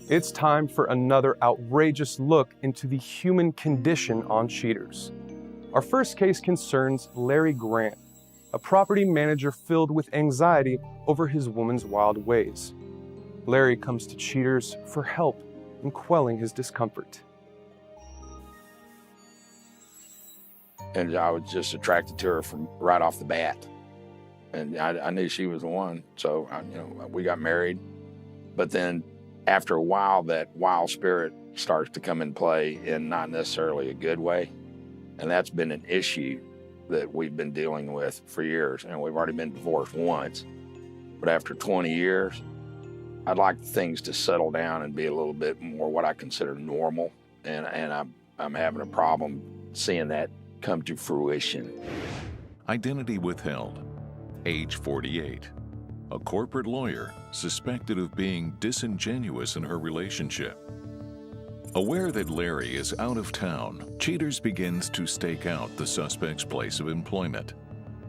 It's time for another outrageous look into the human condition on cheaters. Our first case concerns Larry Grant, a property manager filled with anxiety over his woman's wild ways. Larry comes to cheaters for help in quelling his discomfort. And I was just attracted to her from right off the bat. And I knew she was the one, so we got married. But then after a while, that wild spirit starts to come in play in not necessarily a good way. And that's been an issue that we've been dealing with for years. And we've already been divorced once. But after 20 years, I'd like things to settle down and be a little bit more what I consider normal. And I'm having a problem seeing that come to fruition. Identity withheld. Age 48. A corporate lawyer suspected of being disingenuous in her relationship. Aware that Larry is out of town, Cheaters begins to stake out the suspect's place of employment.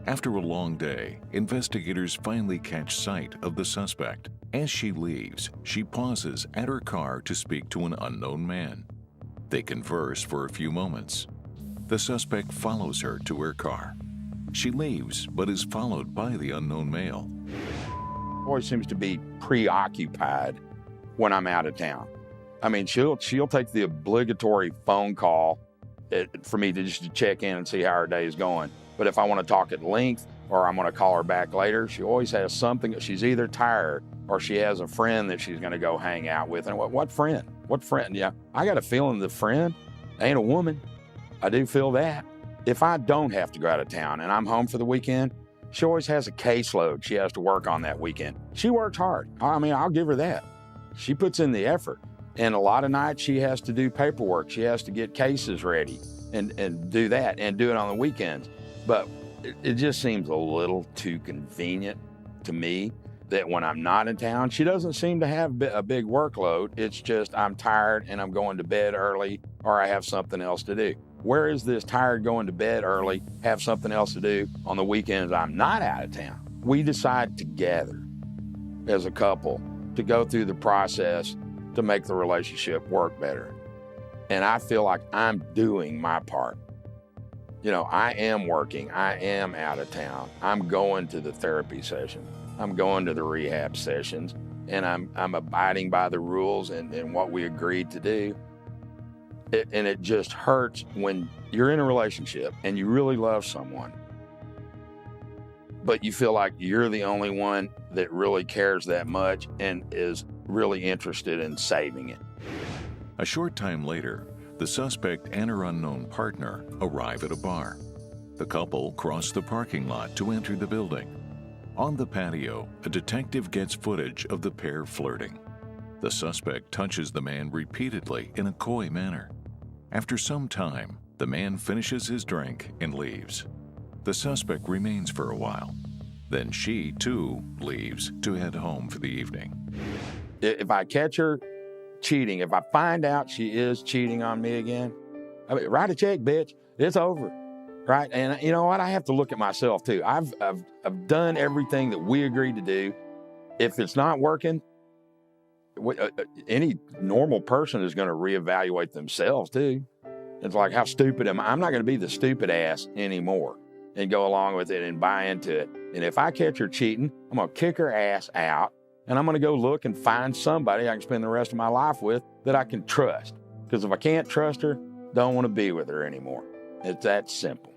After a long day, investigators finally catch sight of the suspect. As she leaves, she pauses at her car to speak to an unknown man. They converse for a few moments. The suspect follows her to her car. She leaves, but is followed by the unknown male. Always seems to be preoccupied when I'm out of town. I mean, she'll take the obligatory phone call for me to just check in and see how her day is going. But if I want to talk at length or I'm going to call her back later, she always has something. She's either tired or she has a friend that she's going to go hang out with. And what friend? What friend? Yeah, I got a feeling the friend ain't a woman. I do feel that. If I don't have to go out of town and I'm home for the weekend, she always has a caseload she has to work on that weekend. She works hard. I mean, I'll give her that. She puts in the effort. And a lot of nights she has to do paperwork. She has to get cases ready and do that and do it on the weekends. But it just seems a little too convenient to me that when I'm not in town, she doesn't seem to have a big workload. It's just I'm tired and I'm going to bed early or I have something else to do. Where is this tired going to bed early, have something else to do on the weekends I'm not out of town? We decide together as a couple to go through the process to make the relationship work better. And I feel like I'm doing my part. I am working, I am out of town. I'm going to the therapy session. I'm going to the rehab sessions, and I'm abiding by the rules and what we agreed to do. And it just hurts when you're in a relationship and you really love someone, but you feel like you're the only one that really cares that much and is really interested in saving it. A short time later, the suspect and her unknown partner arrive at a bar. The couple cross the parking lot to enter the building. On the patio, a detective gets footage of the pair flirting. The suspect touches the man repeatedly in a coy manner. After some time, the man finishes his drink and leaves. The suspect remains for a while. Then she, too, leaves to head home for the evening. If I catch her cheating, if I find out she is cheating on me again, write a check, bitch. It's over, right? And you know what? I have to look at myself, too. I've done everything that we agreed to do. If it's not working, any normal person is going to reevaluate themselves too. It's like, how stupid am I? I'm not going to be the stupid ass anymore and go along with it and buy into it. And if I catch her cheating, I'm going to kick her ass out and I'm going to go look and find somebody I can spend the rest of my life with that I can trust. Because if I can't trust her, don't want to be with her anymore. It's that simple.